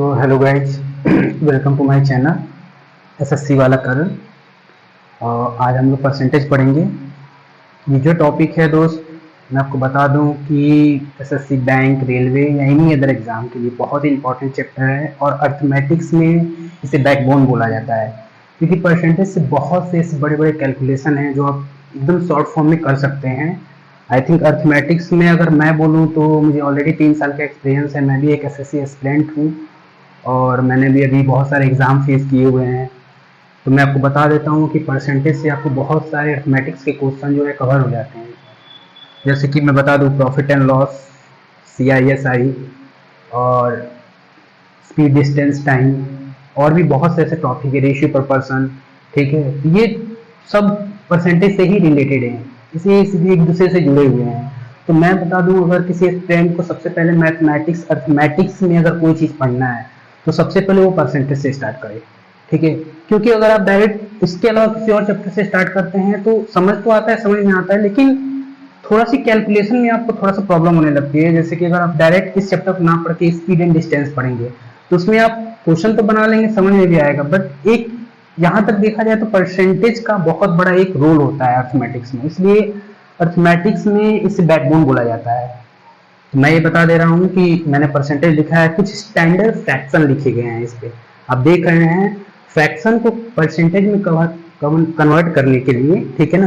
तो hello guys, welcome to my channel SSC वाला करण। और आज हम लोग परसेंटेज पढ़ेंगे। ये जो टॉपिक है दोस्त, मैं आपको बता दूं कि एसएससी बैंक, रेलवे या एनी अदर एग्ज़ाम के लिए बहुत ही इंपॉर्टेंट चैप्टर है। और अर्थमेटिक्स में इसे बैकबोन बोला जाता है, क्योंकि परसेंटेज से बहुत से ऐसे बड़े बड़े कैलकुलेशन हैं जो आप एकदम शॉर्ट फॉर्म में कर सकते हैं। आई थिंक अर्थमेटिक्स में अगर मैं बोलूँ तो मुझे ऑलरेडी 3 साल का एक्सपीरियंस है। मैं भी एक एसएससी एस्पिरेंट हूँ और मैंने भी अभी बहुत सारे एग्ज़ाम फेस किए हुए हैं। तो मैं आपको बता देता हूँ कि परसेंटेज से आपको बहुत सारे अर्थमेटिक्स के क्वेश्चन जो है कवर हो जाते हैं। जैसे कि मैं बता दूँ, प्रॉफिट एंड लॉस, CISI और स्पीड, डिस्टेंस, टाइम, और भी बहुत से ऐसे टॉपिक है, रेशियो पर पर्सन। ठीक है, तो ये सब परसेंटेज से ही रिलेटेड हैं, इसलिए एक दूसरे से जुड़े हुए हैं। तो मैं बता दूं, अगर किसी स्टूडेंट को सबसे पहले मैथमेटिक्स, अर्थमेटिक्स में अगर कोई चीज़ पढ़ना है तो सबसे पहले वो परसेंटेज से स्टार्ट करे। ठीक है, क्योंकि अगर आप डायरेक्ट इसके अलावा किसी और चैप्टर से स्टार्ट करते हैं तो समझ तो आता है, समझ में आता है, लेकिन थोड़ा सी कैलकुलेशन में आपको थोड़ा सा प्रॉब्लम होने लगती है। जैसे कि अगर आप डायरेक्ट इस चैप्टर को ना पढ़ के स्पीड एंड डिस्टेंस पढ़ेंगे तो उसमें आप क्वेश्चन तो बना लेंगे, समझ में भी आएगा, बट एक यहाँ तक देखा जाए तो परसेंटेज का बहुत बड़ा एक रोल होता है अर्थमेटिक्स में, इसलिए अर्थमेटिक्स में इसे बैकबोन बोला जाता है। तो मैं ये बता दे रहा हूँ कि मैंने परसेंटेज लिखा है, कुछ स्टैंडर्ड फ्रैक्शन लिखे गए हैं इस पे। आप देख रहे हैं फ्रैक्शन को परसेंटेज में कन्वर्ट करने के लिए, ठीक है ना,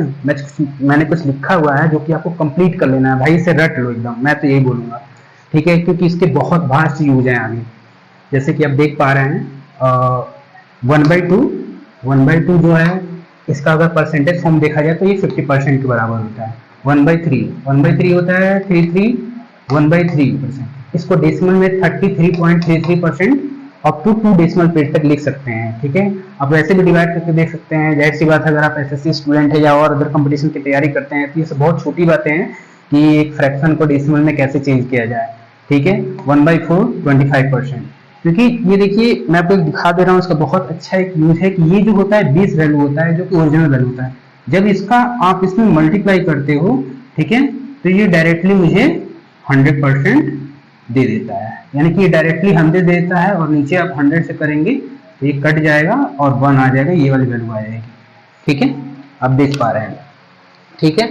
मैंने कुछ लिखा हुआ है जो कि आपको कंप्लीट कर लेना है। भाई इसे रट लो एकदम, मैं तो यही बोलूँगा। ठीक है, क्योंकि इसके बहुत वास्ट यूज हैं आगे। जैसे कि आप देख पा रहे हैं 1/2 जो है, इसका अगर परसेंटेज फॉर्म देखा जाए तो ये 50% के बराबर होता है। 1/3 होता है 1/3%। इसको डेसिमल में 33.33% अप टू 2 डेसिमल प्लेस तक लिख सकते हैं। ठीक है, आप वैसे भी डिवाइड करके देख सकते हैं। जाहिर सी बात है, अगर आप एसएससी स्टूडेंट है या और अदर कंपटीशन की तैयारी करते हैं तो ये सब बहुत छोटी बातें हैं कि एक फ्रैक्शन को डेसिमल में कैसे चेंज किया जाए। ठीक है, 1/4 25%। क्योंकि ये देखिए, मैं आपको दिखा दे रहा हूँ, इसका बहुत अच्छा एक यूज है कि ये जो होता है बेस वैल्यू होता है, जो कि ओरिजिनल वैल्यू होता है। जब इसका आप इसमें मल्टीप्लाई करते हो, ठीक है, तो ये डायरेक्टली मुझे 100% दे देता है। यानी कि ये डायरेक्टली 100 देता है और नीचे आप 100 से करेंगे तो ये कट जाएगा और 1 आ जाएगा, ये वाली वैल्यू आ जाएगी। ठीक है, आप देख पा रहे हैं। ठीक है,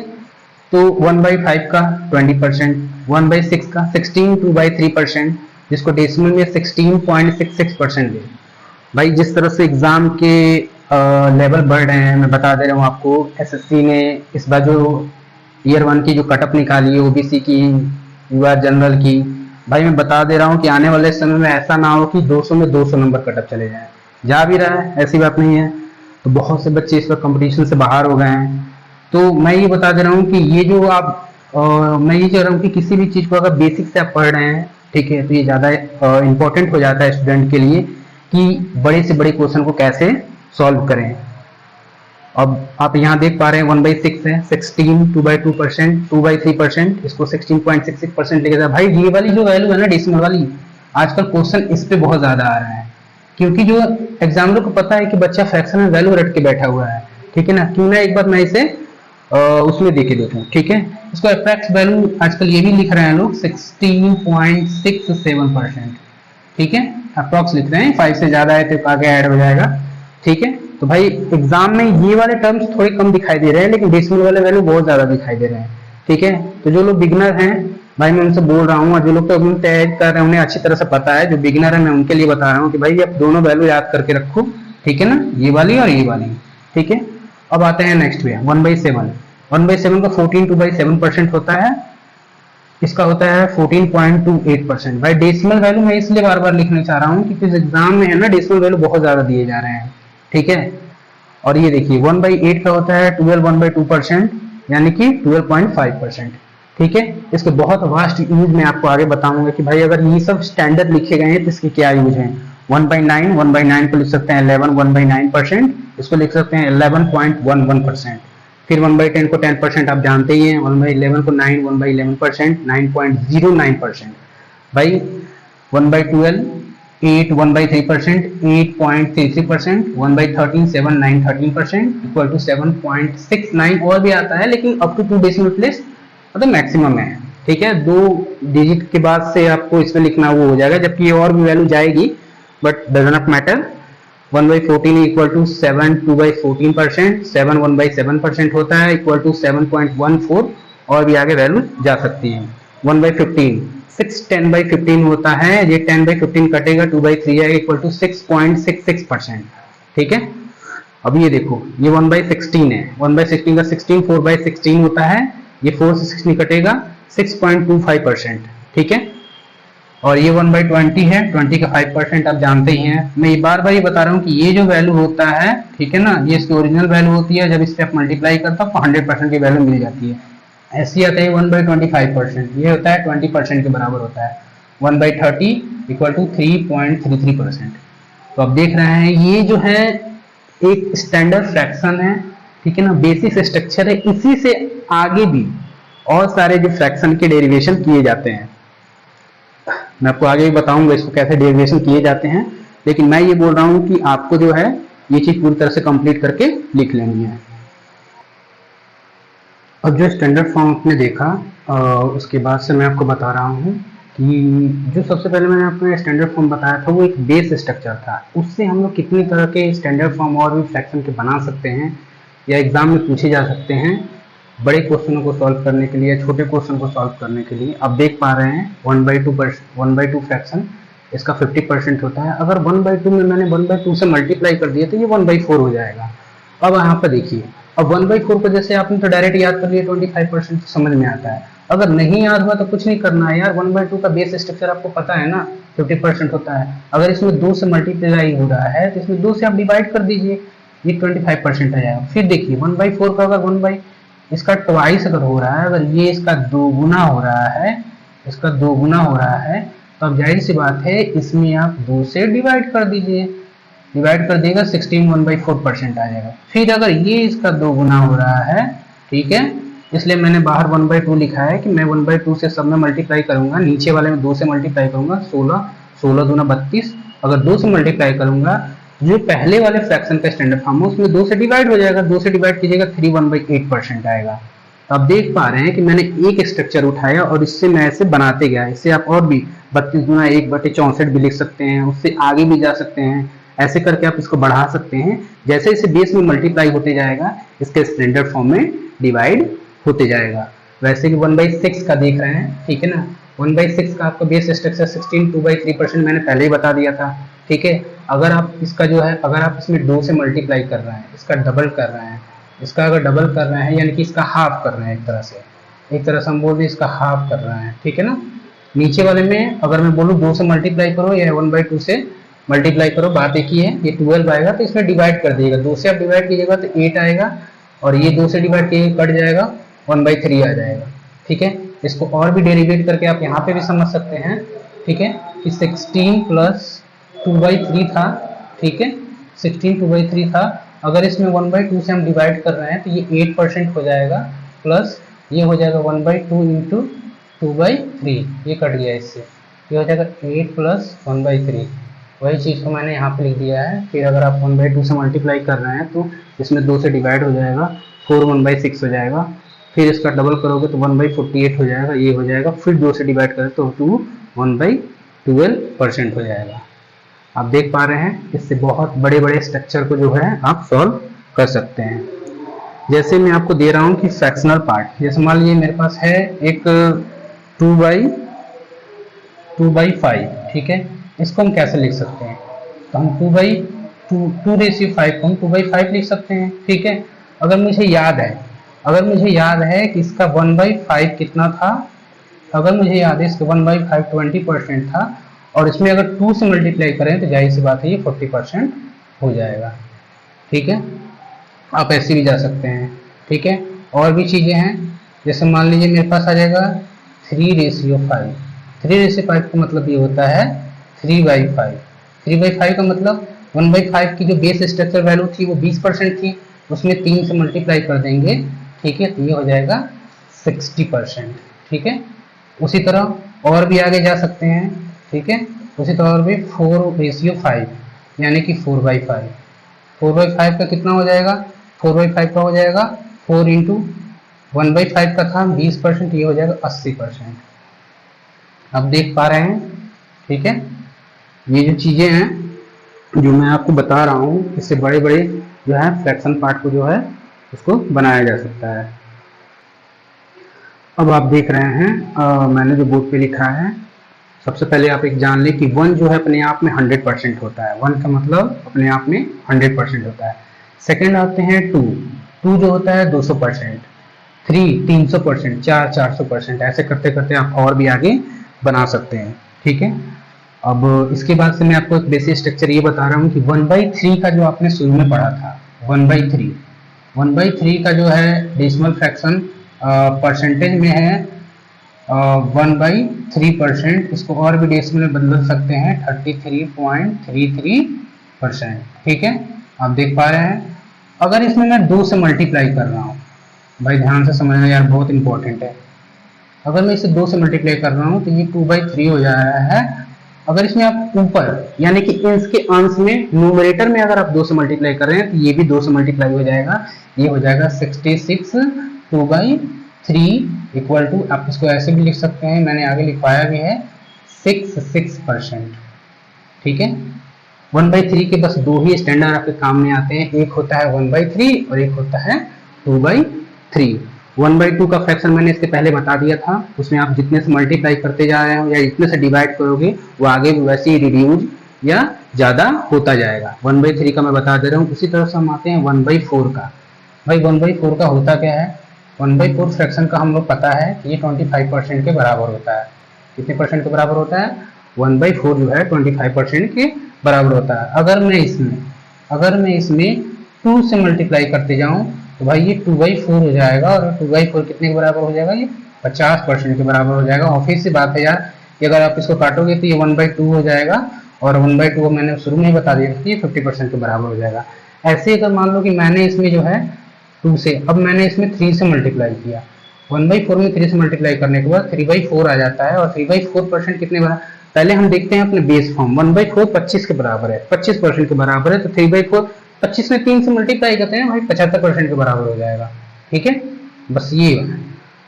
तो 1/5 का 20%, 1/6 का 16/3%, जिसको डेसिमल में 16.66% दे। भाई जिस तरह से एग्जाम के लेवल बढ़ रहे हैं, मैं बता दे रहा हूँ आपको, एसएससी ने इस बार जो ईयर 1 की जो कटअप निकाली है, ओबीसी की, युवा जनरल की, भाई मैं बता दे रहा हूँ कि आने वाले समय में ऐसा ना हो कि 200 में 200 नंबर कटअप चले जाए। जा भी रहा है, ऐसी बात नहीं है। तो बहुत से बच्चे इस वक्त कंपटीशन से बाहर हो गए हैं। तो मैं ये बता दे रहा हूँ कि ये जो आप मैं ये चाह रहा हूँ कि किसी भी चीज़ को अगर बेसिक से आप पढ़ रहे हैं, ठीक है, तो ये ज़्यादा इंपॉर्टेंट हो जाता है स्टूडेंट के लिए कि बड़े से बड़े क्वेश्चन को कैसे सॉल्व करें। अब आप यहाँ देख पा रहे हैं 1/6 है, 16, 2/2%, 2/3%, इसको 16.66% लेके जाए। भाई ये वाली जो वैल्यू है ना, डेसिमल वाली, आजकल क्वेश्चन इस पे बहुत ज्यादा आ रहा है, क्योंकि जो एग्जामिनर को पता है कि बच्चा फ्रैक्शन में वैल्यू रट के बैठा हुआ है। ठीक है ना, क्यों ना एक बार मैं इसे उसमें देके देखूं। ठीक है, इसको अप्रॉक्स वैल्यू आजकल ये भी लिख रहे हैं लोग 16.67%। ठीक है, अप्रॉक्स लिख रहे हैं, 5 से ज्यादा है तो आगे ऐड हो जाएगा। ठीक है, तो भाई एग्जाम में ये वाले टर्म्स थोड़े कम दिखाई दे रहे हैं, लेकिन डेसिमल वाले वैल्यू बहुत ज्यादा दिखाई दे रहे हैं। ठीक है, तो जो लोग बिगिनर हैं, भाई मैं उनसे बोल रहा हूँ, और जो लोग तो अभी तैयारी कर रहे हैं उन्हें अच्छी तरह से पता है। जो बिगिनर है मैं उनके लिए बता रहा हूँ कि भाई आप दोनों वैल्यू याद करके रखो। ठीक है ना, ये वाली और ये वाली। ठीक है, अब आते हैं नेक्स्ट पे 1/7। 1/7 का 14/7% होता है, इसका होता है 14.28%। भाई डेसिमल वैल्यू मैं इसलिए बार बार लिखना चाह रहा हूँ क्योंकि इस एग्जाम में है ना, डेसिमल वैल्यू बहुत ज्यादा दिए जा रहे हैं। ठीक है, और ये देखिए 1/8 का होता है 12 यानी कि 12.5%। ठीक है, इसके बहुत वास्ट यूज मैं आपको आगे बताऊंगा कि भाई अगर ये सब स्टैंडर्ड लिखे गए हैं तो इसके क्या यूज है। 1/9 को लिख सकते हैं 11, 1/9%, इसको लिख सकते हैं 11.11%। फिर 1/10 को 10% आप जानते ही हैं, 1/11 को 9, 1/11% 9.09%। भाई 1/12 8, 1/3%, 8.33%, 1/13 7, 9, 13%, इक्वल टू 7.69 और भी आता है, लेकिन अप टू 2 डेसिमल प्लेस मतलब मैक्सिमम है। ठीक है, 2 डिजिट के बाद से आपको इसमें लिखना वो हो जाएगा, जबकि ये और भी वैल्यू जाएगी, but does not matter. 1/14 equal to 7 2/14%, 7 1/7% होता है इक्वल टू 7.14, और भी आगे वैल्यू जा सकती है। 1/15 6 10/15 होता है, ये 10/15 कटेगा 2/3 आएगा इक्वल टू 6.66%। ठीक है, अब ये देखो ये 1/16 है, 1/16 का 16 4/16 होता है, ये 4 से 16 कटेगा 6.25%। ठीक है, और ये 1/20 है, 20 का 5% आप जानते ही हैं। मैं ये बार बार ये बता रहा हूँ कि ये जो वैल्यू होता है, ठीक है ना, ये इसकी ओरिजिनल वैल्यू होती है, जब इस पे आप मल्टीप्लाई करते हो तो 100% की वैल्यू मिल जाती है। ऐसी आता है 1/25%, ये होता है 20% के बराबर होता है। 1/30 इक्वल टू 3.33%। तो आप देख रहे हैं ये जो है एक स्टैंडर्ड फ्रैक्शन है, ठीक है ना, बेसिक स्ट्रक्चर है। इसी से आगे भी और सारे जो फ्रैक्शन के डेरिवेशन किए जाते हैं, मैं आपको आगे भी बताऊंगा इसको कैसे डेरिवेशन किए जाते हैं, लेकिन मैं ये बोल रहा हूं कि आपको जो है ये चीज पूरी तरह से कंप्लीट करके लिख लेनी है। अब जो स्टैंडर्ड फॉर्म आपने देखा, उसके बाद से मैं आपको बता रहा हूँ कि जो सबसे पहले मैंने आपको स्टैंडर्ड फॉर्म बताया था वो एक बेस स्ट्रक्चर था। उससे हम लोग कितनी तरह के स्टैंडर्ड फॉर्म और भी फ्रैक्शन के बना सकते हैं या एग्जाम में पूछे जा सकते हैं, बड़े क्वेश्चनों को सॉल्व करने के लिए, छोटे क्वेश्चन को सॉल्व करने के लिए। आप देख पा रहे हैं 1/2 फ्रैक्शन इसका 50% होता है। अगर 1/2 में मैंने 1/2 से मल्टीप्लाई कर दिया तो ये 1/4 हो जाएगा। अब यहाँ पर देखिए, अब 1/4 को जैसे आपने तो डायरेक्ट याद कर लिया, 25% समझ में आता है। अगर नहीं याद हुआ तो कुछ नहीं करना है यार, 1/2 का बेस स्ट्रक्चर आपको पता है ना, 50% होता है। अगर इसमें 2 से मल्टीप्लाई हो रहा है तो इसमें 2 से आप डिवाइड कर दीजिए, ये 25% आ जाएगा। फिर देखिए 1/4 का अगर इसका ट्वाइस अगर हो रहा है, अगर ये इसका दोगुना हो रहा है, इसका दोगुना हो रहा है, तो अब जाहिर सी बात है इसमें आप 2 से डिवाइड कर दीजिए, डिवाइड कर देगा 16 1/4% आ जाएगा। फिर अगर ये इसका दोगुना हो रहा है, ठीक है, इसलिए मैंने बाहर 1/2 लिखा है कि मैं 1/2 से सब में मल्टीप्लाई करूंगा, नीचे वाले में 2 से मल्टीप्लाई करूंगा, 16 16 दूना 32, अगर 2 से मल्टीप्लाई करूंगा जो पहले वाले फ्रैक्शन का स्टैंडर्ड फॉर्म है उसमें 2 से डिवाइड हो जाएगा, 2 से डिवाइड कीजिएगा 3 1/8% आएगा। तो आप देख पा रहे हैं कि मैंने एक स्ट्रक्चर उठाया और इससे मैं ऐसे बनाते गया। इससे आप और भी 32 गुना 1/64 भी लिख सकते हैं, उससे आगे भी जा सकते हैं, ऐसे करके आप इसको बढ़ा सकते हैं। जैसे इसे बेस में मल्टीप्लाई होते जाएगा इसके स्टैंडर्ड फॉर्म में डिवाइड होते जाएगा। वैसे कि 1/6 का देख रहे हैं, ठीक है ना, 1/6 का आपका बेस स्ट्रक्चर 16 2/3% मैंने पहले ही बता दिया था। ठीक है, अगर आप इसका जो है, अगर आप इसमें 2 से मल्टीप्लाई कर रहे हैं, इसका डबल कर रहे हैं, इसका अगर डबल कर रहे हैं यानी कि इसका हाफ कर रहे हैं, एक तरह से हम बोल दें इसका हाफ कर रहे हैं, ठीक है ना। नीचे वाले में अगर मैं बोलूँ 2 से मल्टीप्लाई करो या 1/2 से मल्टीप्लाई करो, बात एक ही है, ये 12 आएगा तो इसमें डिवाइड कर दिएगा, 2 से आप डिवाइड कीजिएगा तो 8 आएगा, और ये 2 से डिवाइड कीजिएगा कट जाएगा 1/3 आ जाएगा। ठीक है, इसको और भी डेरिवेट करके आप यहाँ पे भी समझ सकते हैं, ठीक है, कि 16 प्लस 2/3 था, ठीक है, 16 2/3 था। अगर इसमें 1/2 से हम डिवाइड कर रहे हैं तो ये 8% हो जाएगा, प्लस ये हो जाएगा 1/2 इंटू 2/3, ये कट गया इससे, ये हो जाएगा 8 प्लस 1/3, वही चीज़ को मैंने यहाँ पे लिख दिया है। फिर अगर आप 1/2 से मल्टीप्लाई कर रहे हैं तो इसमें 2 से डिवाइड हो जाएगा, 4 1/6 हो जाएगा, फिर इसका डबल करोगे तो 1/48 हो जाएगा, ये हो जाएगा, फिर 2 से डिवाइड करें तो 1/12% हो जाएगा। आप देख पा रहे हैं, इससे बहुत बड़े बड़े स्ट्रक्चर को जो है आप सॉल्व कर सकते हैं। जैसे मैं आपको दे रहा हूँ कि फ्रैक्शनल पार्ट, जैसे मान लीजिए मेरे पास है एक 2/5, ठीक है, इसको हम कैसे लिख सकते हैं, तो हम 2/5 को हम 2/5 लिख सकते हैं। ठीक है, अगर मुझे याद है कि इसका 1/5 कितना था, अगर मुझे याद है इसका 1/5 20% था, और इसमें अगर 2 से मल्टीप्लाई करें तो जाहिर सी बात है ये 40% हो जाएगा। ठीक है, आप ऐसे भी जा सकते हैं। ठीक है, और भी चीज़ें हैं, जैसे मान लीजिए मेरे पास आ जाएगा 3/5, 3/5 का मतलब ये होता है 3/5, 3/5 का मतलब 1/5 की जो बेस स्ट्रक्चर वैल्यू थी वो 20% थी, उसमें 3 से मल्टीप्लाई कर देंगे, ठीक है, तो ये हो जाएगा 60%। ठीक है, उसी तरह और भी आगे जा सकते हैं। ठीक है, उसी तरह और भी 4/5 यानी कि 4/5, 4/5 का कितना हो जाएगा, 4/5 का हो जाएगा 4 इंटू 1/5 का था 20%, ये हो जाएगा 80%। अब देख पा रहे हैं, ठीक है, ये जो चीज़ें हैं जो मैं आपको बता रहा हूँ इससे बड़े बड़े जो है फ्रैक्शन पार्ट को जो है उसको बनाया जा सकता है। अब आप देख रहे हैं मैंने जो बोर्ड पे लिखा है, सबसे पहले आप एक जान लें कि 1 जो है अपने आप में 100% होता है। 1 का मतलब अपने आप में 100% होता है। सेकंड आते हैं 2, 2 जो होता है 200%, 3 300%, 4 400%, ऐसे करते करते आप और भी आगे बना सकते हैं। ठीक है, अब इसके बाद से मैं आपको एक बेसिक स्ट्रक्चर ये बता रहा हूँ कि 1/3 का जो आपने शुरू में पढ़ा था, 1/3, 1/3 का जो है डेसिमल फ्रैक्शन परसेंटेज में है 1/3%। इसको और भी डेसिमल में बदल सकते हैं 33.33%। ठीक है, आप देख पा रहे हैं। अगर इसमें मैं 2 से मल्टीप्लाई कर रहा हूँ, भाई ध्यान से समझना यार, बहुत इंपॉर्टेंट है। अगर मैं इसे 2 से मल्टीप्लाई कर रहा हूँ तो ये 2/3 हो जा रहा है। अगर इसमें आप ऊपर यानी कि इंच के अंश में न्यूमरेटर में अगर आप 2 से मल्टीप्लाई कर रहे हैं तो ये भी 2 से मल्टीप्लाई हो जाएगा, ये हो जाएगा 66 2/3 इक्वल टू, आप इसको ऐसे भी लिख सकते हैं, मैंने आगे लिखवाया भी है, 66%। ठीक है, 1/3 के बस 2 ही स्टैंडर्ड आपके काम में आते हैं, एक होता है 1/3 और एक होता है 2/3। 1/2 का फ्रैक्शन मैंने इसके पहले बता दिया था, उसमें आप जितने से मल्टीप्लाई करते जा रहे हो या जितने से डिवाइड करोगे वो आगे भी वैसे ही रिड्यूज या ज़्यादा होता जाएगा। 1/3 का मैं बता दे रहा हूँ। उसी तरह से हम आते हैं 1/4 का। भाई 1/4 का होता क्या है? 1/4 फ्रैक्शन का हम लोग पता है कि ये 25% के बराबर होता है। कितने परसेंट के बराबर होता है? 1/4 जो है 25% के बराबर होता है। अगर मैं इसमें 2 से मल्टीप्लाई करते जाऊं तो भाई ये 2/4 हो जाएगा, और 2/4 कितने के बराबर हो जाएगा? ये 50% के बराबर हो जाएगा। ऑफिस से बात है यार कि अगर आप इसको काटोगे तो ये 1/2 हो जाएगा, और 1/2 मैंने शुरू में ही बता दिया कि ये 50% के बराबर हो जाएगा। ऐसे अगर मान लो कि मैंने इसमें जो है 2 से, अब मैंने इसमें 3 से मल्टीप्लाई किया, 1/4 में 3 से मल्टीप्लाई करने के बाद 3/4 आ जाता है, और 3/4% कितने बराबर? पहले हम देखते हैं अपने बेस फॉर्म। 1/4 25 के बराबर है, 25% के बराबर है, तो 3/4 25 में 3 से मल्टीप्लाई करते हैं भाई 75% के बराबर हो जाएगा। ठीक है, बस ये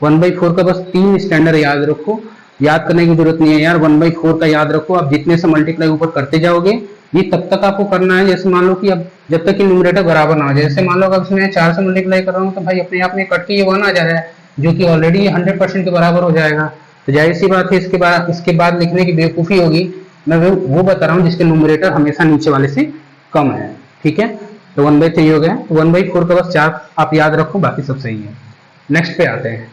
1/4 का बस 3 स्टैंडर्ड याद रखो, याद करने की जरूरत नहीं है यार। 1/4 का याद रखो, आप जितने से मल्टीप्लाई ऊपर करते जाओगे ये तब तक आपको करना है, जैसे मान लो कि अब जब तक कि न्यूमरेटर बराबर ना हो जाए। जैसे मान लो अगर मैं 4 से मल्टीप्लाई कर रहा हूँ तो भाई अपने आप में कट के ये 1 आ जा रहा है, जो कि ऑलरेडी 100% के बराबर हो जाएगा। तो जाहिर सी बात है इसके बाद लिखने की बेवकूफ़ी होगी। मैं वो बता रहा हूँ जिसके न्यूमरेटर हमेशा नीचे वाले से कम है। ठीक है, तो 1/3 हो गया, तो 1/4 का बस 4 आप याद रखो, बाकी सब सही है। नेक्स्ट पे आते हैं।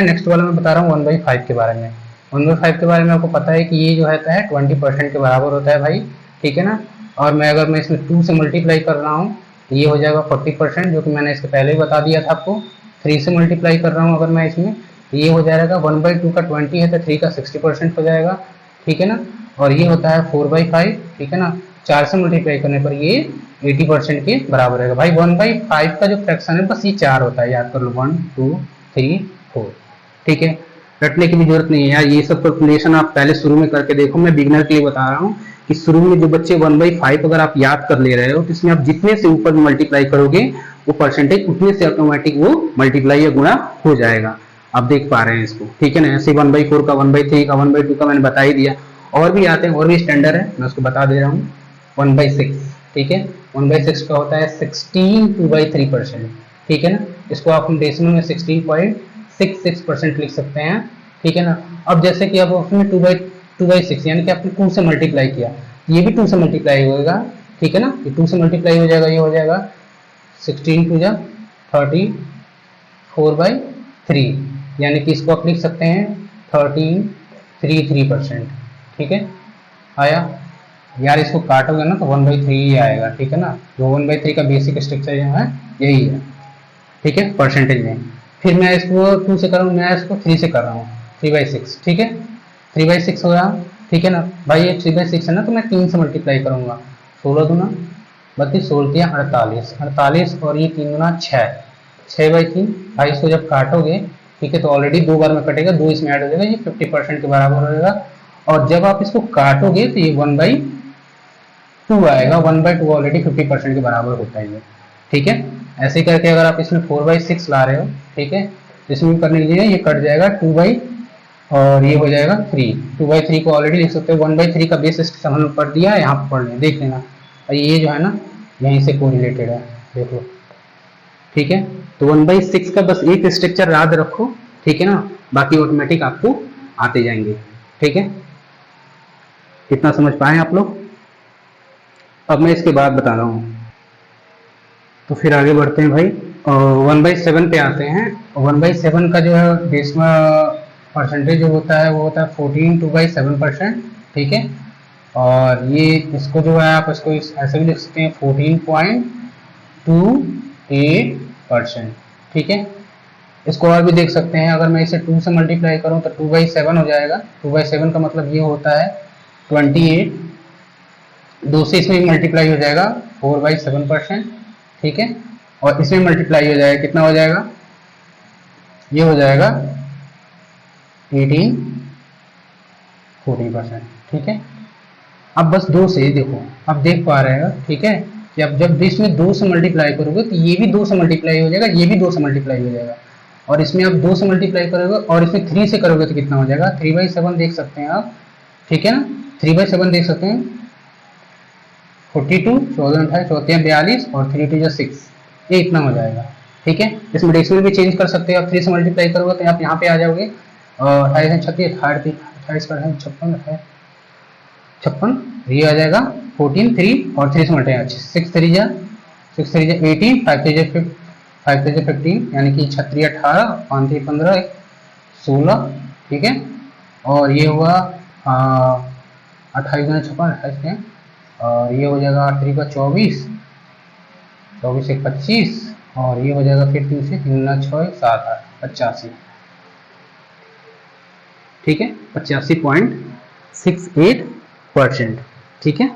नेक्स्ट वाला मैं बता रहा हूँ 1/5 के बारे में। 1/5 के बारे में आपको पता है कि ये जो है 20% के बराबर होता है भाई। ठीक है ना, और अगर मैं इसमें 2 से मल्टीप्लाई कर रहा हूँ तो ये हो जाएगा 40%, जो कि मैंने इसके पहले ही बता दिया था आपको। 3 से मल्टीप्लाई कर रहा हूँ अगर मैं इसमें तो ये हो जाएगा 1/2 का 20 है तो 3 का 60% हो जाएगा। ठीक है ना, और ये होता है 4/5। ठीक है ना, 4 से मल्टीप्लाई करने पर ये 80% के बराबर रहेगा। भाई 1/5 का जो फ्रैक्शन है बस ये 4 होता है, याद कर लो, 1 2 3 4। ठीक है, रटने की भी जरूरत नहीं है यार, ये सब कैलकुलेशन आप पहले शुरू में करके देखो। मैं बिगनर के लिए बता रहा हूँ कि शुरू में जो बच्चे 1/5 अगर आप याद कर ले रहे हो तो इसमें आप जितने से ऊपर मल्टीप्लाई करोगे वो परसेंटेज उतने से ऑटोमेटिक वो मल्टीप्लाई या गुणा हो जाएगा। आप देख पा रहे हैं इसको। ठीक है ना, ऐसे 1/4 का, 1/3 का, 1/2 का मैंने बता ही दिया। और भी आते हैं, और भी स्टैंडर्ड है, मैं उसको बता दे रहा हूँ। 1/6। ठीक है, 1/6 का होता है 16 2/3%। ठीक है ना, इसको आप डेसिमल में 16.66% लिख सकते हैं। ठीक है ना, अब जैसे कि अब उसमें 2/6 यानी कि आपने 2 से मल्टीप्लाई किया, ये भी 2 से मल्टीप्लाई होगा। ठीक है ना, ये 2 से मल्टीप्लाई हो जाएगा, ये हो जाएगा 16 2 30 4/3, यानी कि इसको आप लिख सकते हैं 1333%। ठीक है, आया यार, इसको काटोगे ना तो 1/3 ही आएगा। ठीक है ना, जो 1/3 का बेसिक स्ट्रक्चर जो है यही है। ठीक है, परसेंटेज में। फिर मैं इसको 2 से कर रहा हूँ, मैं इसको 3 से कर रहा हूँ, 3/6। ठीक है, 3/6 हो रहा। ठीक है ना भाई, ये 3/6 है ना, तो मैं 3 से मल्टीप्लाई करूंगा, 16 दूना 32, 16 48, 48, और ये 3 दूना 6, 6/3। भाई इसको जब काटोगे, ठीक है, तो ऑलरेडी 2 बार में कटेगा, 2 इसमें ऐड हो जाएगा, ये 50% के बराबर होगा। और जब आप इसको काटोगे तो ये 1/2 आएगा। 1/2 ऑलरेडी 50% के बराबर होता है ये। ठीक है, ऐसे करके अगर आप इसमें 4/6 ला रहे हो, ठीक है, तो इसमें करने के लिए ये कट जाएगा 2 और ये हो जाएगा 3। 2/3 को ऑलरेडी लिख सकते हो। 1/3 का बेस हम लोग पढ़ दिया, यहाँ पर पढ़ लें, देख लेना। और ये जो है ना यहीं से कोरिलेटेड है, देखो। ठीक है, तो 1/6 का बस एक स्ट्रक्चर याद रखो, ठीक है ना, बाकी ऑटोमेटिक आपको आते जाएंगे। ठीक है, कितना समझ पाए आप लोग? अब मैं इसके बाद बता रहा हूँ, तो फिर आगे बढ़ते हैं भाई। 1/7 पे आते हैं। 1/7 का जो है डेसिमल परसेंटेज जो होता है वो होता है 14/7%। ठीक है, और ये इसको जो है आप इसको ऐसे भी लिख सकते हैं 14.28%। ठीक है, इसको और भी देख सकते हैं, अगर मैं इसे 2 से मल्टीप्लाई करूं तो 2/7 हो जाएगा। 2/7 का मतलब ये होता है 28, 2 से इसमें मल्टीप्लाई हो जाएगा 4/7%। ठीक है, और इसमें मल्टीप्लाई हो जाएगा, कितना हो जाएगा, ये हो जाएगा 18 14%। ठीक है, अब बस 2 से देखो, अब देख पा रहे हो, ठीक है, कि अब जब इसमें 2 से मल्टीप्लाई करोगे तो ये भी 2 से मल्टीप्लाई हो जाएगा, ये भी 2 से मल्टीप्लाई हो जाएगा, और इसमें आप 2 से मल्टीप्लाई करोगे और इसमें 3 से करोगे तो कितना हो जाएगा, 3/7 देख सकते हैं आप। ठीक है ना, 3/7 देख सकते हैं, 42, 14 28 14 42 और 3 2 6, ये इतना हो जाएगा। ठीक है, इसमें डेसिमल भी चेंज कर सकते हो आप, 3 से मल्टीप्लाई करोगे तो आप यहाँ पे आ जाओगे, और 28 36 28 का 56 56, ये आ जाएगा 14 3 और 3 से मल्टीप्लाई 6 3 जा 18 5 3 15, यानी कि 36 18 5 3 15 16। ठीक है, और ये हुआ 28 56 28 और ये हो जाएगा 8 3 का 24 24 1 25, और ये हो जाएगा फिर 3 से 3 6 7 8 85। ठीक है, 85.68%। ठीक है,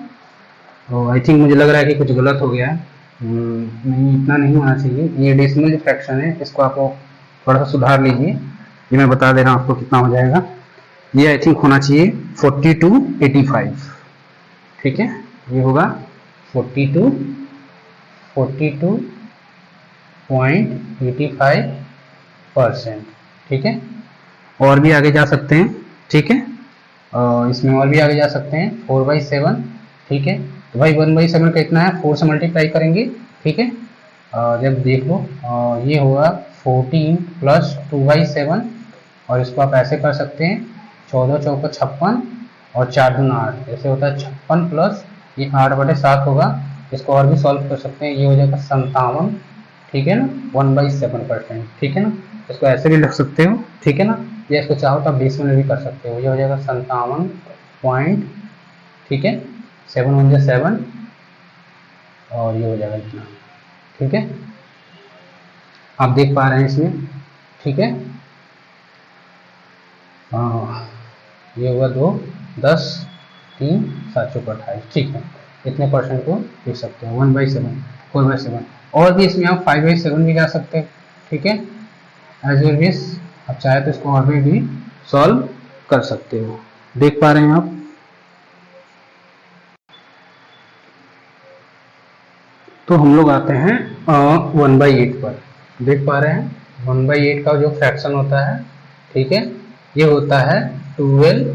तो आई थिंक मुझे लग रहा है कि कुछ गलत हो गया है। नहीं, इतना नहीं होना चाहिए, ये डेसिमल जो फ्रैक्शन है इसको आप थोड़ा सा सुधार लीजिए। ये मैं बता दे रहा हूँ आपको कितना हो जाएगा, ये आई थिंक होना चाहिए 4285। ठीक है, ये होगा 42.85%। ठीक है, और भी आगे जा सकते हैं। ठीक है, इसमें और भी आगे जा सकते हैं 4/7। ठीक है, तो भाई 1/7 का इतना है, 4 से मल्टीप्लाई करेंगे। ठीक है, जब देख लो ये होगा 14 प्लस 2/7, और इसको आप ऐसे कर सकते हैं 14 चौका 56 और 4 दूना 8, ऐसे होता है 56 प्लस ये 8/7 होगा। इसको और भी सॉल्व कर सकते हैं, ये हो जाएगा 57। ठीक है ना, 1/7%। ठीक है ना, इसको ऐसे भी लिख सकते हो। ठीक है ना, या इसको चाहो तो आप डेसिमल भी कर सकते हो, ये हो जाएगा 57 पॉइंट, ठीक है, 7 1 जा 7, और ये हो जाएगा इतना। ठीक है, आप देख पा रहे हैं इसमें। ठीक है, ये हुआ 2 10 3 7 चौका 28। ठीक है, इतने परसेंट को लिख सकते हो 1/7 4/7, और भी इसमें आप 5/7 भी जा सकते हैं। ठीक है, एज योर विश, आप चाहे तो इसको और भी सॉल्व कर सकते हो। देख पा रहे हैं आप। तो हम लोग आते हैं 1/8 पर। देख पा रहे हैं 1/8 का जो फ्रैक्शन होता है, ठीक है, ये होता है 12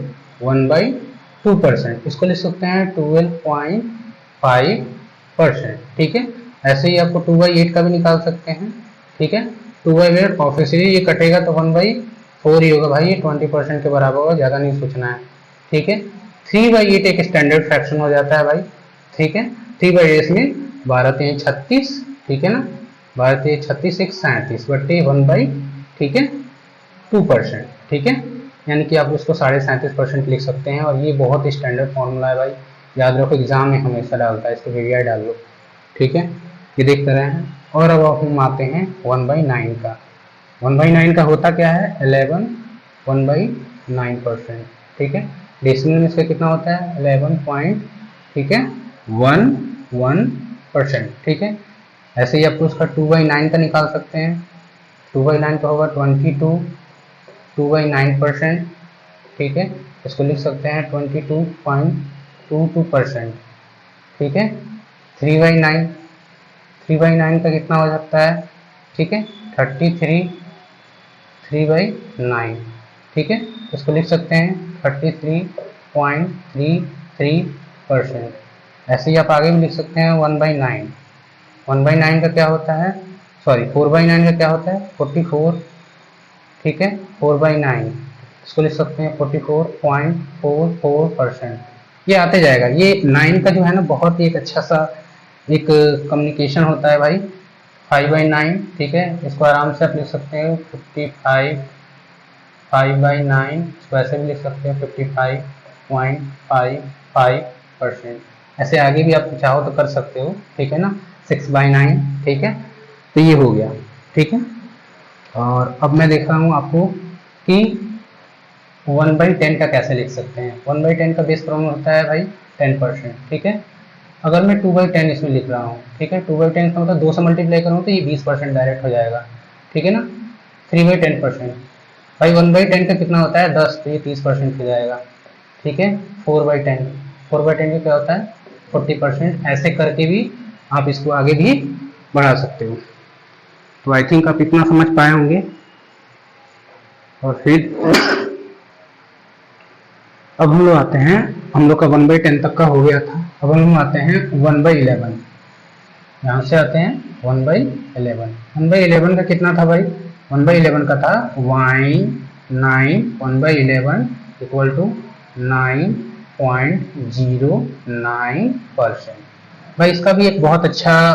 1/2%। इसको लिख सकते हैं 12.5%। ठीक है, ऐसे ही आपको 2/8 का भी निकाल सकते हैं। ठीक है, 2/8 ऑब्वियसली ये कटेगा तो 1/4 ही होगा भाई, ये 20% के बराबर होगा, ज़्यादा नहीं सोचना है। ठीक है, 3/8 एक स्टैंडर्ड फ्रैक्शन हो जाता है भाई। ठीक है, 3/8 में 12 3 36, ठीक है ना, 12 3 36 1 37 बट्टे 1/, ठीक है, 2%। ठीक है, यानी कि आप उसको 37.5% लिख सकते हैं, और ये बहुत स्टैंडर्ड फॉर्मूला है भाई, याद रखो, एग्जाम में हमेशा डालता है, इसको वीडियो डाल लो। ठीक है, ये देख रहे हैं। और अब हम आते हैं 1/9 का। 1/9 का होता क्या है, 11 1/9%। ठीक है, डेसिमल में इसका कितना होता है 11 पॉइंट, ठीक है, 11%। ठीक है, ऐसे ही आपको उसका 2/9 का निकाल सकते हैं। 2/9 का होगा 22 2/9%। ठीक है, इसको लिख सकते हैं 22.22%। ठीक है, 3/9 3/9 का कितना हो सकता है, ठीक है, 33 3/9। ठीक है, इसको लिख सकते हैं 33.33%। ऐसे ही आप आगे भी लिख सकते हैं 1/9। 1/9 का क्या होता है, सॉरी 4/9 का क्या होता है 44, ठीक है 4/9 इसको लिख सकते हैं 44.44%। ये आते जाएगा। ये 9 का जो है ना बहुत ही एक अच्छा सा एक कम्युनिकेशन होता है भाई, 5/9, ठीक है। इसको आराम से आप लिख सकते हैं 55, 5/9 इसको ऐसे भी लिख सकते हैं 55.55%। ऐसे आगे भी आप चाहो तो कर सकते हो, ठीक है ना, 6/9, ठीक है। तो ये हो गया, ठीक है। और अब मैं देख रहा हूँ आपको कि 1/10 का कैसे लिख सकते हैं। 1/10 का बेस फॉर्मूला होता है भाई 10%, ठीक है। अगर मैं 2/10 इसमें लिख रहा हूँ, ठीक है, 2/10 का मतलब 2 से मल्टीप्लाई करूँ तो ये 20% डायरेक्ट हो जाएगा, ठीक है ना। 3/10% भाई 1/10 का कितना होता है 10, तो ये 30% हो जाएगा, ठीक है। 4/10, 4/10 का क्या होता है 40%। ऐसे करके भी आप इसको आगे भी बढ़ा सकते हो। तो आई थिंक आप इतना समझ पाए होंगे। और फिर अब हम लोग आते हैं, हम लोग का 1/10 तक का हो गया था। अब हम लोग आते हैं 1/11। यहाँ से आते हैं 1/11। 1/11 का कितना था भाई, 1/11 का था 1/11 इक्वल टू 9.09%। भाई इसका भी एक बहुत अच्छा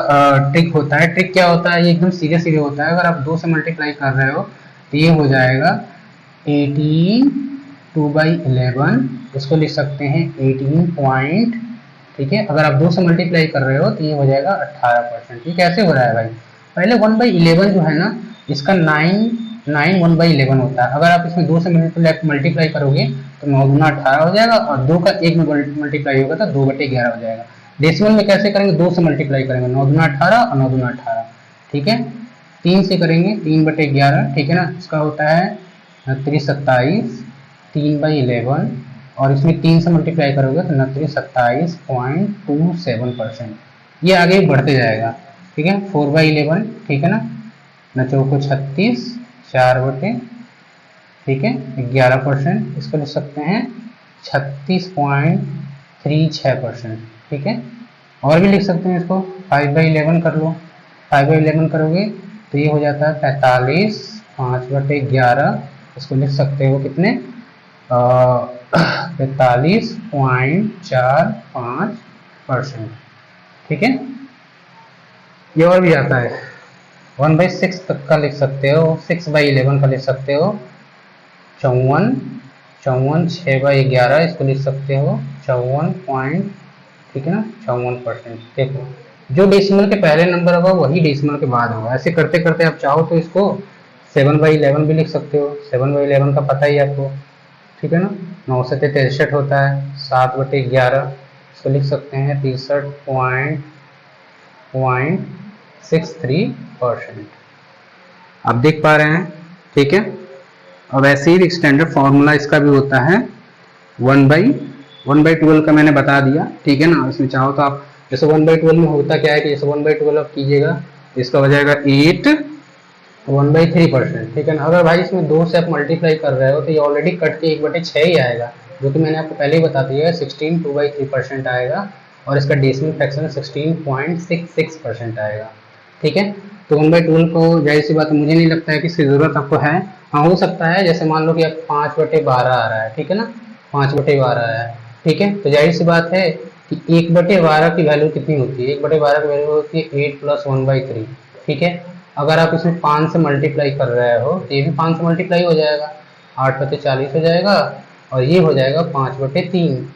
ट्रिक होता है। ट्रिक क्या होता है, ये एकदम सीधे सीधे होता है। अगर आप 2 से मल्टीप्लाई कर रहे हो तो ये हो जाएगा 18, 2/11 इसको लिख सकते हैं 18 पॉइंट, ठीक है। अगर आप 2 से मल्टीप्लाई कर रहे हो तो ये हो जाएगा 18%। ये कैसे हो रहा है भाई, पहले 1/11 जो है ना इसका 9 1/11 होता है। अगर आप इसमें 2 से मल्टीप्लाई करोगे तो 9 दूना 18 हो जाएगा, और 2 का 1 में मल्टीप्लाई होगा तो 2/11 हो जाएगा। डेसिमल में कैसे करेंगे, 2 से मल्टीप्लाई करेंगे, 9 दूना 18 और 9 दूना 18, ठीक है। 3 से करेंगे 3/11, ठीक है ना, इसका होता है 327, 3/11, और इसमें 3 से मल्टीप्लाई करोगे तो 27.27%। ये आगे बढ़ते जाएगा, ठीक है। 4/11, ठीक है ना, 9×4 = 36, 4/, ठीक है 11%, इसको लिख सकते हैं 36.36%, ठीक है। और भी लिख सकते हैं इसको 5/11 कर लो। 5/11 करोगे तो ये हो जाता है 45, 5/11, इसको लिख सकते हो कितने 45.45%, ठीक है। ये और भी आता है 1/6 तक का लिख सकते हो, 6/11 का लिख सकते हो 54, 54, 6/11 इसको लिख सकते हो 54 पॉइंट, ठीक है ना 54%। देखो जो डेसिमल के पहले नंबर होगा वही डेसिमल के बाद होगा। ऐसे करते करते आप चाहो तो इसको 7/11 भी लिख सकते हो। 7/11 का पता ही आपको, ठीक है ना, 9 से 63 होता है, 7/11 इसको लिख सकते हैं 63.63%। आप देख पा रहे हैं, ठीक है। अब ऐसे ही स्टैंडर्ड फॉर्मूला इसका भी होता है 1/12 का मैंने बता दिया, ठीक है ना। इसमें चाहो तो आप जैसे 1/12 में होता क्या है कि जैसे 1/12 आप कीजिएगा इसका हो जाएगा 8 1/3%, ठीक है ना। अगर भाई इसमें 2 से आप मल्टीप्लाई कर रहे हो तो ये ऑलरेडी कट के 1/6 ही आएगा, जो कि मैंने आपको पहले ही बता दिया है 16 2/3% आएगा, और इसका डेसिमल फ्रैक्शन 16.66% आएगा, ठीक है। तो 1/12 को जाहिर सी बात मुझे नहीं लगता है कि इसकी ज़रूरत आपको है। हाँ हो सकता है, जैसे मान लो कि आप 5/12 आ रहा है, ठीक है ना, 5/12 है, ठीक है। तो जाहिर सी बात है कि 1/12 की वैल्यू कितनी होती है, 1/12 की वैल्यू होती है 8 + 1/3, ठीक है। अगर आप इसमें 5 से मल्टीप्लाई कर रहे हो तो ये भी 5 से मल्टीप्लाई हो जाएगा, 8/40 हो जाएगा, और ये हो जाएगा 5/3।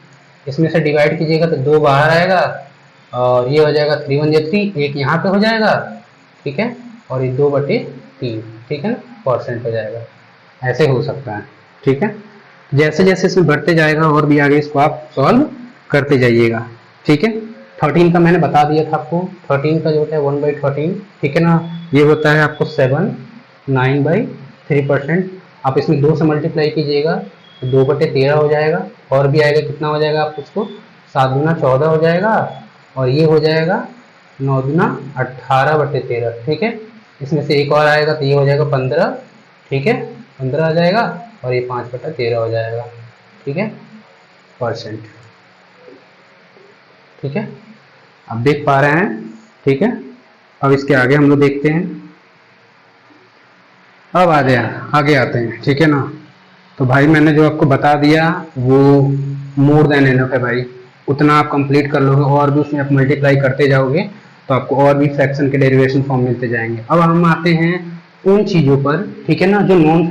इसमें से डिवाइड कीजिएगा तो 2 बाहर आएगा, और ये हो जाएगा 3 × 1 = 3, एक यहाँ पे हो जाएगा, ठीक है, और ये 2/3, ठीक है ना, परसेंट हो जाएगा। ऐसे हो सकता है, ठीक है। जैसे जैसे इसमें बढ़ते जाएगा और भी आगे इसको आप सॉल्व करते जाइएगा, ठीक है। 13 का मैंने बता दिया था आपको, 13 का जो होता है 1/13, ठीक है ना, ये होता है आपको 7, 9/3%। आप इसमें 2 से मल्टीप्लाई कीजिएगा तो 2/13 हो जाएगा, और भी आएगा कितना हो जाएगा आप उसको 7 × 14 हो जाएगा, और ये हो जाएगा 9 × 18/13, ठीक है। इसमें से एक और आएगा तो ये हो जाएगा 15, ठीक है, 15 आ जाएगा, और ये 5/13 हो जाएगा, ठीक है, परसेंट, ठीक है। आप देख पा रहे हैं, ठीक है। अब इसके आगे हम लोग देखते हैं। अब आगे आते हैं, ठीक है ना। तो भाई मैंने जो आपको बता दिया वो मोर देन एनफ है भाई, उतना आप कंप्लीट कर लोगे और भी उसमें आप मल्टीप्लाई करते जाओगे तो आपको और भी फ्रैक्शन के डेरिवेशन फॉर्म मिलते जाएंगे। अब हम आते हैं उन चीज़ों पर, ठीक है ना, जो नॉन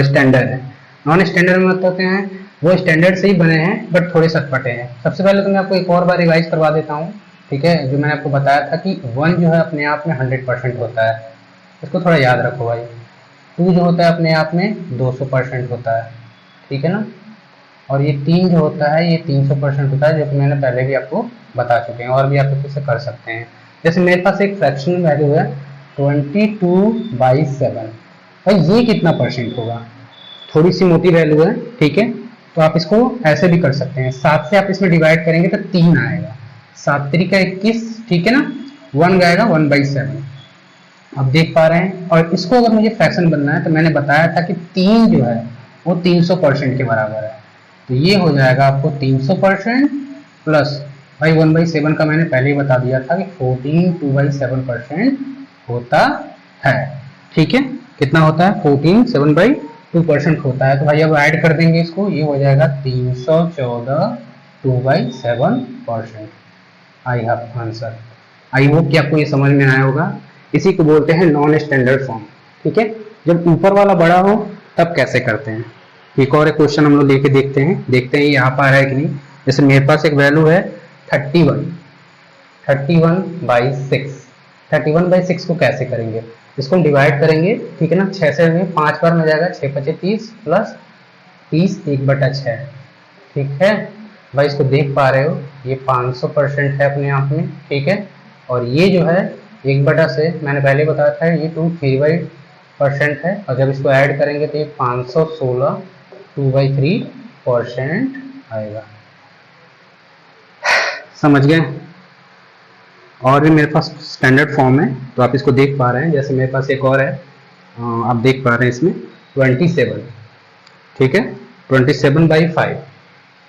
स्टैंडर्ड है। नॉन स्टैंडर्ड में होते हैं वो स्टैंडर्ड से ही बने हैं बट थोड़े सटपटे हैं। सबसे पहले तो मैं आपको एक और बार रिवाइज करवा देता हूँ, ठीक है। जो मैंने आपको बताया था कि 1 जो है अपने आप में 100% होता है, इसको थोड़ा याद रखो भाई। 2 जो होता है अपने आप में 200% होता है, ठीक है ना। और ये 3 जो होता है ये 300% होता है, जो कि मैंने पहले भी आपको बता चुके हैं, और भी आप इसे कर सकते हैं। जैसे मेरे पास एक फ्रैक्शनल वैल्यू है 22/7, भाई ये कितना परसेंट होगा? थोड़ी सी मोटी वैल्यू है, ठीक है। तो आप इसको ऐसे भी कर सकते हैं, 7 से आप इसमें डिवाइड करेंगे तो 3 आएगा, 7 3 21, ठीक है ना। 1 आएगा 1/7, आप देख पा रहे हैं। और इसको अगर मुझे फ्रैक्शन बनना है तो मैंने बताया था कि 3 जो है वो 300% के बराबर है, तो ये हो जाएगा आपको 300% प्लस, भाई 1/7 का मैंने पहले ही बता दिया था कि 14 2/7% होता है, ठीक है। कितना होता है? 14 7/2% होता है। तो भाई अब ऐड कर देंगे इसको, ये हो जाएगा 314 2/7%। I have answer. I hope कि आपको ये समझ में आया होगा। इसी को बोलते हैं नॉन स्टैंडर्ड फॉर्म, ठीक है। जब ऊपर वाला बड़ा हो तब कैसे करते हैं, एक और एक क्वेश्चन हम लोग लेके देखते हैं यहाँ पर आ रहा है कि नहीं। जैसे मेरे पास एक वैल्यू है 31/6। 31/6 को कैसे करेंगे? इसको हम डिवाइड करेंगे, ठीक है ना। 6 से 5 बार में जाएगा, 6 5 30 प्लस 30 1/6, ठीक है। भाई इसको देख पा रहे हो, ये 500% है अपने आप में, ठीक है। और ये जो है 1 से मैंने पहले बताया था ये 2/3% है, और जब इसको ऐड करेंगे तो ये 516 2/3% आएगा। समझ गए? और भी मेरे पास स्टैंडर्ड फॉर्म है तो आप इसको देख पा रहे हैं। जैसे मेरे पास एक और है, आप देख पा रहे हैं इसमें 27, ठीक है। 27/5,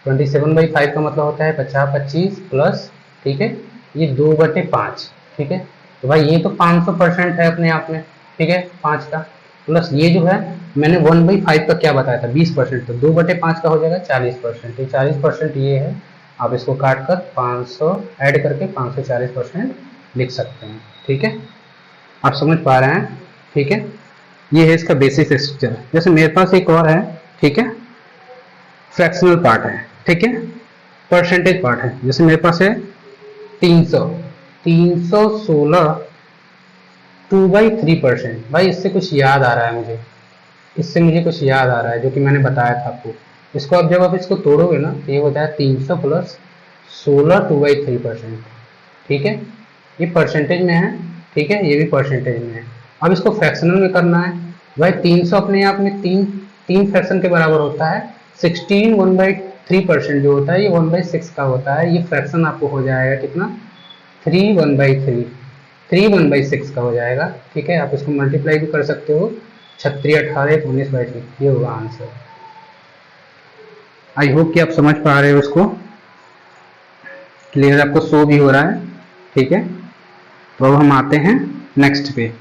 27/5 का मतलब होता है 50 25 प्लस, ठीक है, ये 2/5, ठीक है। तो भाई ये तो 500% है अपने आप में, ठीक है, 5 का प्लस ये जो है मैंने 1/5 का क्या बताया था 20%, तो 2/5 का हो जाएगा 40%, तो 40% ये है। आप इसको काट कर 500 ऐड करके 540% लिख सकते हैं, ठीक है। आप समझ पा रहे हैं, ठीक है। ये है इसका बेसिक स्ट्रक्चर। जैसे मेरे पास एक और है, ठीक है, फ्रैक्शनल पार्ट है, ठीक है, परसेंटेज पार्ट है। जैसे मेरे पास है 316 2/3%। भाई इससे कुछ याद आ रहा है मुझे, इससे मुझे कुछ याद आ रहा है जो कि मैंने बताया था आपको। इसको अब जब आप इसको तोड़ोगे ना तो ये होता है 300 प्लस 16 2/3%, ठीक है। ये परसेंटेज में है, ठीक है, ये भी परसेंटेज में है। अब इसको फ्रैक्शनल में करना है। भाई 300 अपने आप में तीन फ्रैक्शन के बराबर होता है। 16 1/3% जो होता है ये 1/6 का होता है। ये फ्रैक्शन आपको हो जाएगा कितना? 3 1/3, 3 1/6 का हो जाएगा, ठीक है। आप इसको मल्टीप्लाई भी कर सकते हो, 36 18 19/3, ये होगा आंसर। आई होप कि आप समझ पा रहे हो इसको, क्लियर आपको शो भी हो रहा है, ठीक है। तो अब हम आते हैं नेक्स्ट पे।